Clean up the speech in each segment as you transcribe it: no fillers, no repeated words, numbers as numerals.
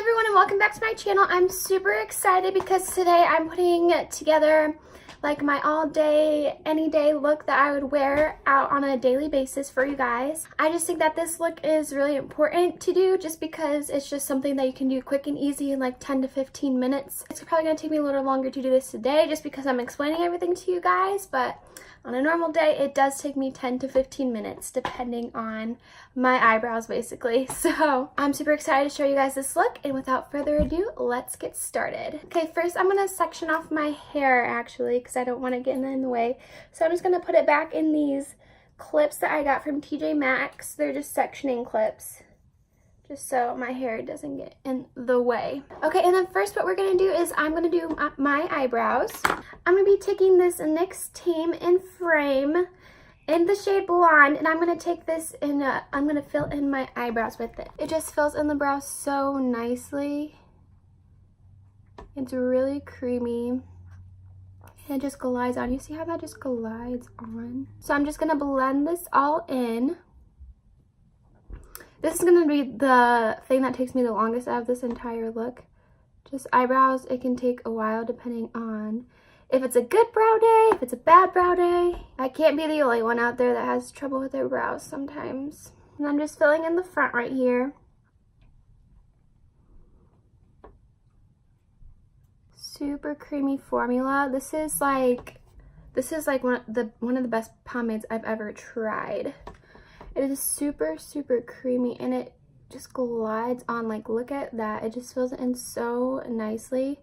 everyone, and welcome back to my channel. I'm super excited because today I'm putting together like my all day, any day look that I would wear out on a daily basis for you guys. I just think that this look is really important to do just because it's just something that you can do quick and easy in like 10 to 15 minutes. It's probably gonna take me a little longer to do this today just because I'm explaining everything to you guys, but on a normal day, it does take me 10 to 15 minutes depending on my eyebrows basically. So I'm super excited to show you guys this look, and without further ado, let's get started. Okay, first I'm gonna section off my hair actually because I don't want to get in the way. So I'm just gonna put it back in these clips that I got from TJ Maxx. They're just sectioning clips, just so my hair doesn't get in the way. Okay, and then first what we're gonna do is I'm gonna do my eyebrows. I'm gonna be taking this NYX Tame and Frame in the shade Blonde, and I'm gonna take this and I'm gonna fill in my eyebrows with it. It just fills in the brows so nicely. It's really creamy. And it just glides on. You see how that just glides on? So I'm just gonna blend this all in. This is gonna be the thing that takes me the longest out of this entire look. Just eyebrows, it can take a while depending on if it's a good brow day, if it's a bad brow day. I can't be the only one out there that has trouble with their brows sometimes. And I'm just filling in the front right here. Super creamy formula. This is like one of the best pomades I've ever tried. It is super, super creamy and it just glides on. Like, look at that. It just fills it in so nicely.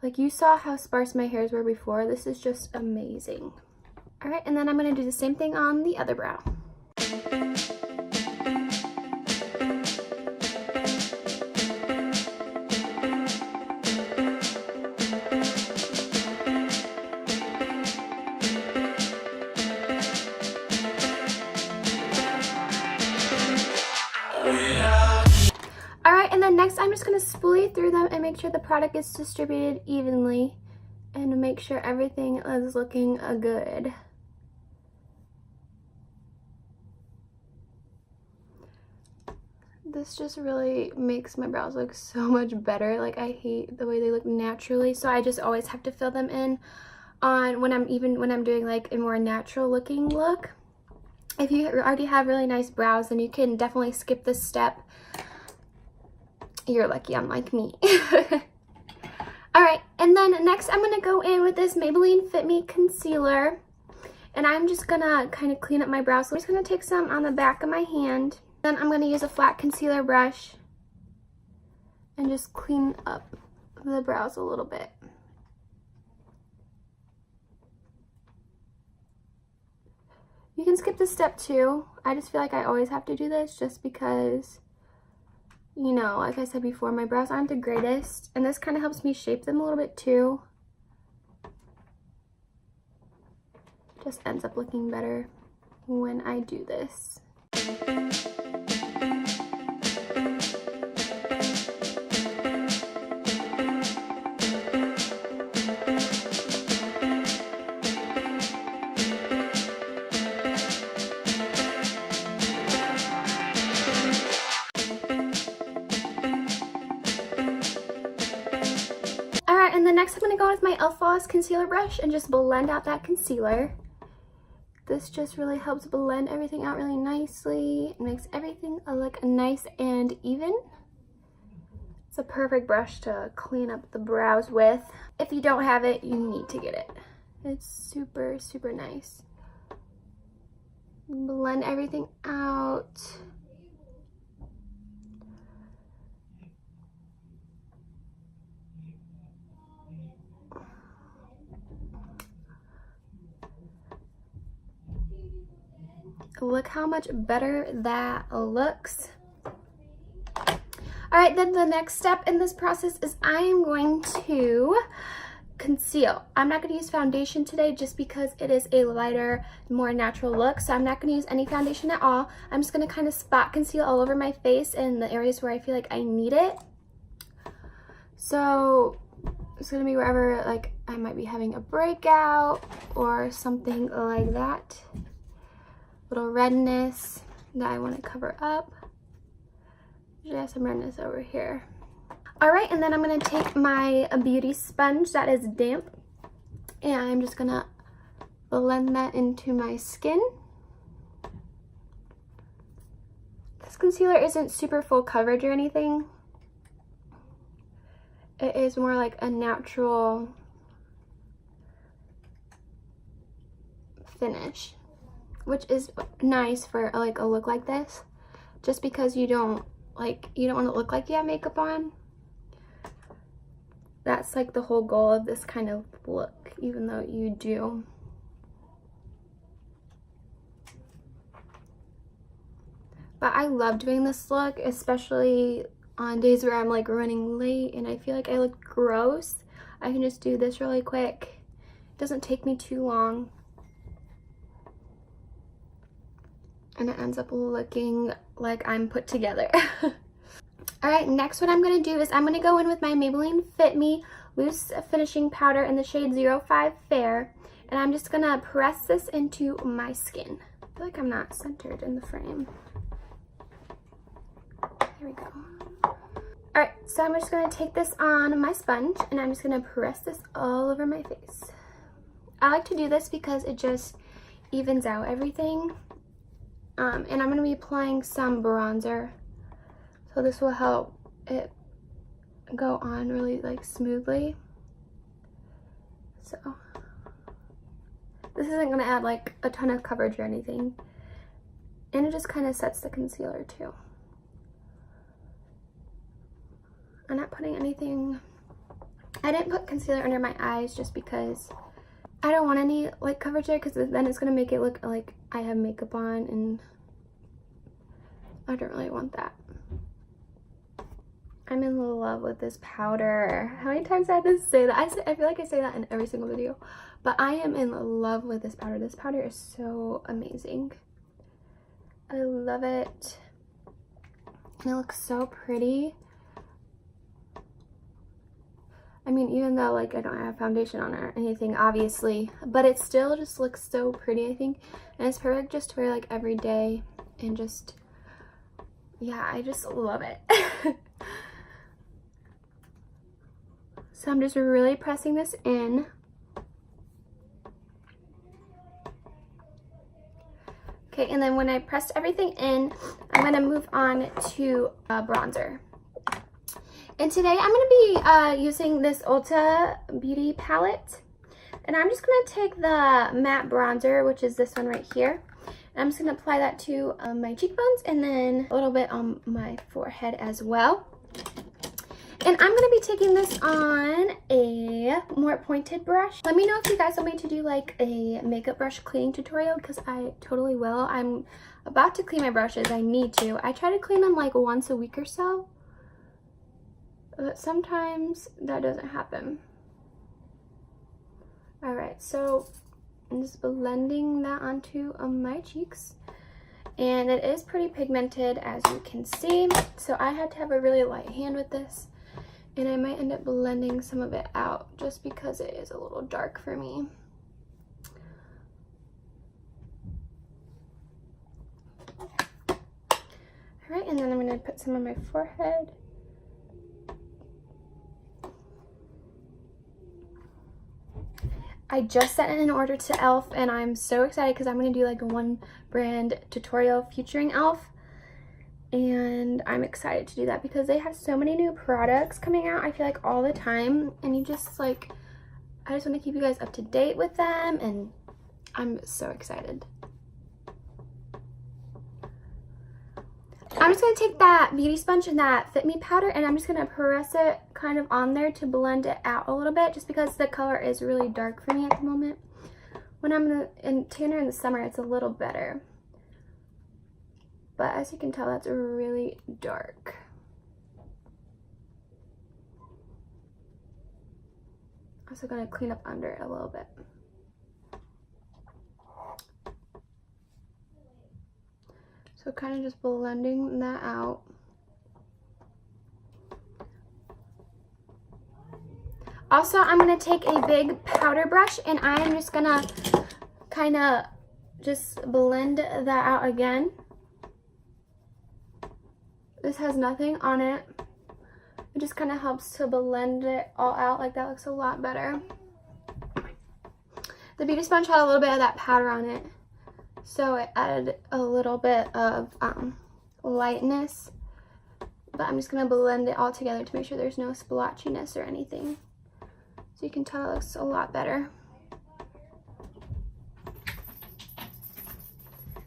Like, you saw how sparse my hairs were before. This is just amazing. All right, and then I'm gonna do the same thing on the other brow. Alright, and then next I'm just going to spoolie through them and make sure the product is distributed evenly and make sure everything is looking good. This just really makes my brows look so much better. Like, I hate the way they look naturally, so I just always have to fill them in on when I'm doing like a more natural looking look. If you already have really nice brows, then you can definitely skip this step. You're lucky, unlike me. Alright, and then next I'm going to go in with this Maybelline Fit Me Concealer. And I'm just going to kind of clean up my brows. So I'm just going to take some on the back of my hand. Then I'm going to use a flat concealer brush and just clean up the brows a little bit. You can skip this step too. I just feel like I always have to do this just because, you know, like I said before, my brows aren't the greatest, and this kind of helps me shape them a little bit too. Just ends up looking better when I do this. And then next I'm going to go with my e.l.f. Flawless Concealer Brush and just blend out that concealer. This just really helps blend everything out really nicely. It makes everything look nice and even. It's a perfect brush to clean up the brows with. If you don't have it, you need to get it. It's super, super nice. Blend everything out. Look how much better that looks. Alright, then the next step in this process is I am going to conceal. I'm not going to use foundation today just because it is a lighter, more natural look. So I'm not going to use any foundation at all. I'm just going to kind of spot conceal all over my face in the areas where I feel like I need it. So it's going to be wherever like I might be having a breakout or something like that. Little redness that I want to cover up. Just some redness over here. All right, and then I'm gonna take my beauty sponge that is damp, and I'm just gonna blend that into my skin. This concealer isn't super full coverage or anything. It is more like a natural finish, which is nice for like a look like this, just because you don't want to look like you have makeup on. That's like the whole goal of this kind of look, even though you do. But I love doing this look, especially on days where I'm like running late and I feel like I look gross. I can just do this really quick. It doesn't take me too long. And it ends up looking like I'm put together. Alright, next what I'm going to do is I'm going to go in with my Maybelline Fit Me Loose Finishing Powder in the shade 05 Fair. And I'm just going to press this into my skin. I feel like I'm not centered in the frame. There we go. Alright, so I'm just going to take this on my sponge and I'm just going to press this all over my face. I like to do this because it just evens out everything. And I'm going to be applying some bronzer. So this will help it go on really like smoothly. So this isn't going to add like a ton of coverage or anything. And it just kind of sets the concealer too. I'm not putting anything, I didn't put concealer under my eyes just because I don't want any like coverage there, because then it's going to make it look like I have makeup on and I don't really want that. I'm in love with this powder. How many times I had to say that? I feel like I say that in every single video, but I am in love with this powder. This powder is so amazing. I love it. And it looks so pretty. I mean, even though like I don't have foundation on or anything, obviously, but it still just looks so pretty, I think. And it's perfect just to wear like every day and just, yeah, I just love it. So I'm just really pressing this in. Okay, and then when I pressed everything in, I'm going to move on to bronzer. And today I'm going to be using this Ulta Beauty palette. And I'm just going to take the matte bronzer, which is this one right here. And I'm just going to apply that to my cheekbones and then a little bit on my forehead as well. And I'm going to be taking this on a more pointed brush. Let me know if you guys want me to do like a makeup brush cleaning tutorial, because I totally will. I'm about to clean my brushes. I need to. I try to clean them like once a week or so, but sometimes that doesn't happen. Alright, so I'm just blending that onto my cheeks. And it is pretty pigmented, as you can see. So I had to have a really light hand with this. And I might end up blending some of it out just because it is a little dark for me. Alright, and then I'm going to put some on my forehead. I just sent in an order to e.l.f. and I'm so excited because I'm going to do like a one brand tutorial featuring e.l.f. And I'm excited to do that because they have so many new products coming out, I feel like all the time, and you just like, I just want to keep you guys up to date with them, and I'm so excited. I'm just going to take that beauty sponge and that Fit Me powder and I'm just going to press it kind of on there to blend it out a little bit, just because the color is really dark for me at the moment. When I'm in tanner in the summer, it's a little better. But as you can tell, that's really dark. Also going to clean up under it a little bit. So kind of just blending that out. Also, I'm going to take a big powder brush and I'm just going to kind of just blend that out again. This has nothing on it. It It just kind of helps to blend it all out. Like, that looks a lot better. The beauty sponge had a little bit of that powder on it, so it added a little bit of lightness. But I'm just going to blend it all together to make sure there's no splotchiness or anything. So you can tell it looks a lot better.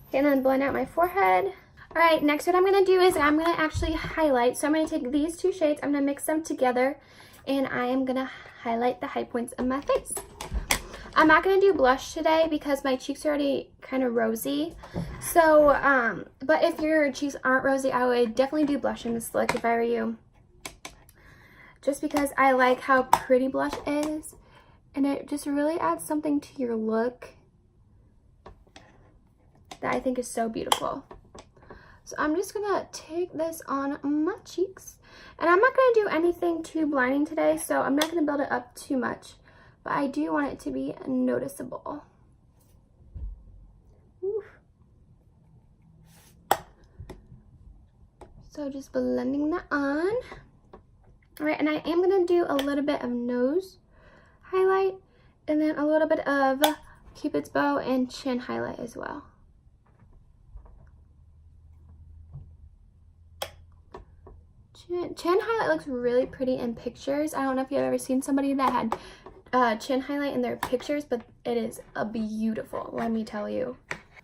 Okay, and then blend out my forehead. Alright, next what I'm going to do is I'm going to actually highlight. So I'm going to take these two shades, I'm going to mix them together, and I am going to highlight the high points of my face. I'm not going to do blush today because my cheeks are already kind of rosy. So, but if your cheeks aren't rosy, I would definitely do blush in this look if I were you. Just because I like how pretty blush is. And it just really adds something to your look that I think is so beautiful. So I'm just going to take this on my cheeks. And I'm not going to do anything too blinding today, so I'm not going to build it up too much. But I do want it to be noticeable. Oof. So just blending that on. Alright, and I am going to do a little bit of nose highlight. And then a little bit of Cupid's bow and chin highlight as well. Chin highlight looks really pretty in pictures. I don't know if you've ever seen somebody that had chin highlight in their pictures, but it is beautiful, let me tell you.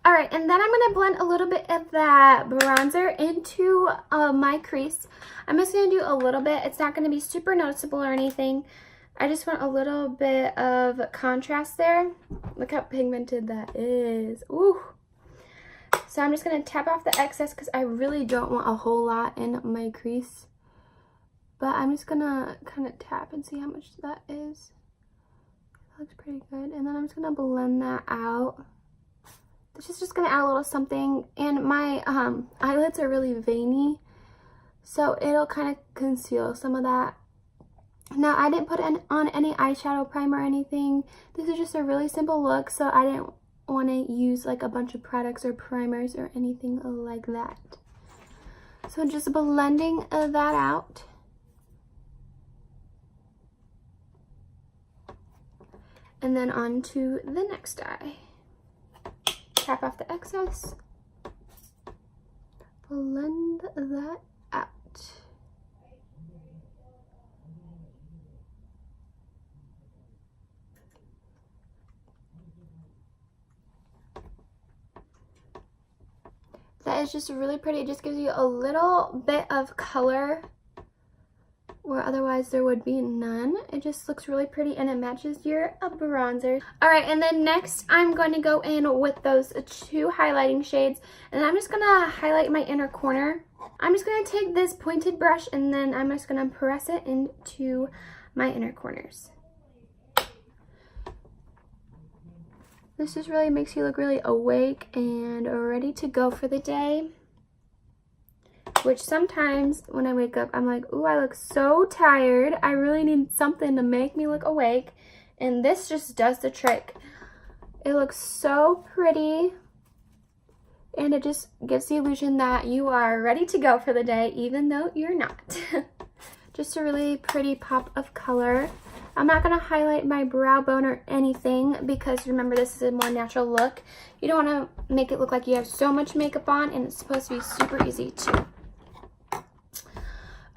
All right, and then I'm going to blend a little bit of that bronzer into my crease. I'm just going to do a little bit. It's not going to be super noticeable or anything. I just want a little bit of contrast there. Look how pigmented that is. Ooh. So I'm just going to tap off the excess because I really don't want a whole lot in my crease. But I'm just going to kind of tap and see how much that is. Looks pretty good. And then I'm just going to blend that out. This is just going to add a little something. And my eyelids are really veiny, so it'll kind of conceal some of that. Now, I didn't put on any eyeshadow primer or anything. This is just a really simple look, so I didn't want to use like a bunch of products or primers or anything like that. So just blending that out. And then on to the next eye. Tap off the excess. Blend that out. That is just really pretty. It just gives you a little bit of color where otherwise there would be none. It just looks really pretty and it matches your bronzer. Alright, and then next I'm going to go in with those two highlighting shades, and I'm just going to highlight my inner corner. I'm just going to take this pointed brush and then I'm just going to press it into my inner corners. This just really makes you look really awake and ready to go for the day. Which sometimes when I wake up, I'm like, ooh, I look so tired. I really need something to make me look awake. And this just does the trick. It looks so pretty. And it just gives the illusion that you are ready to go for the day, even though you're not. Just a really pretty pop of color. I'm not going to highlight my brow bone or anything because remember, this is a more natural look. You don't want to make it look like you have so much makeup on, and it's supposed to be super easy too.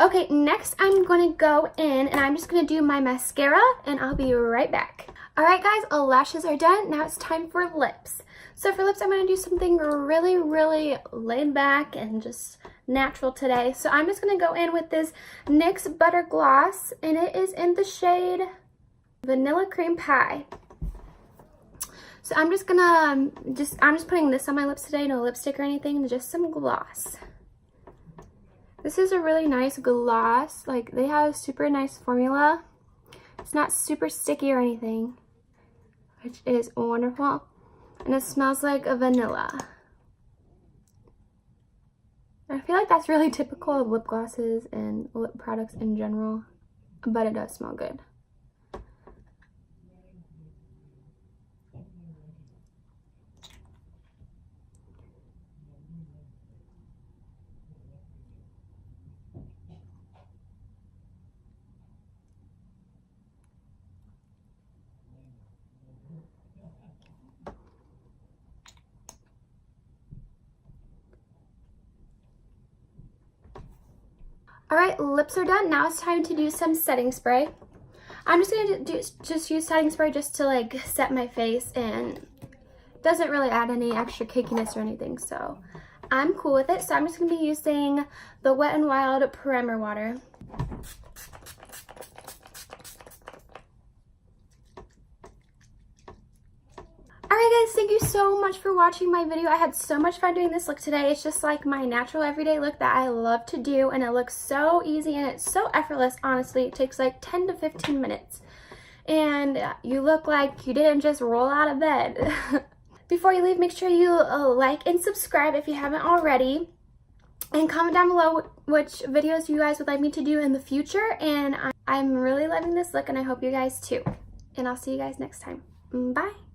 Okay, next I'm going to go in and I'm just going to do my mascara and I'll be right back. Alright guys, lashes are done. Now it's time for lips. So for lips, I'm going to do something really, really laid back and just natural today. So I'm just going to go in with this NYX Butter Gloss, and it is in the shade Vanilla Cream Pie. So I'm just gonna, I'm just putting this on my lips today, no lipstick or anything, just some gloss. This is a really nice gloss. Like, they have a super nice formula. It's not super sticky or anything, which is wonderful. And it smells like a vanilla. I feel like that's really typical of lip glosses and lip products in general, but it does smell good. All right, lips are done. Now it's time to do some setting spray. I'm just going to just use setting spray just to like set my face, and doesn't really add any extra cakiness or anything, so I'm cool with it. So I'm just going to be using the Wet n Wild Primer Water. Alright guys, thank you so much for watching my video. I had so much fun doing this look today. It's just like my natural everyday look that I love to do, and it looks so easy and it's so effortless, honestly. It takes like 10 to 15 minutes. And you look like you didn't just roll out of bed. Before you leave, make sure you like and subscribe if you haven't already. And comment down below which videos you guys would like me to do in the future. And I'm really loving this look, and I hope you guys too. And I'll see you guys next time. Bye!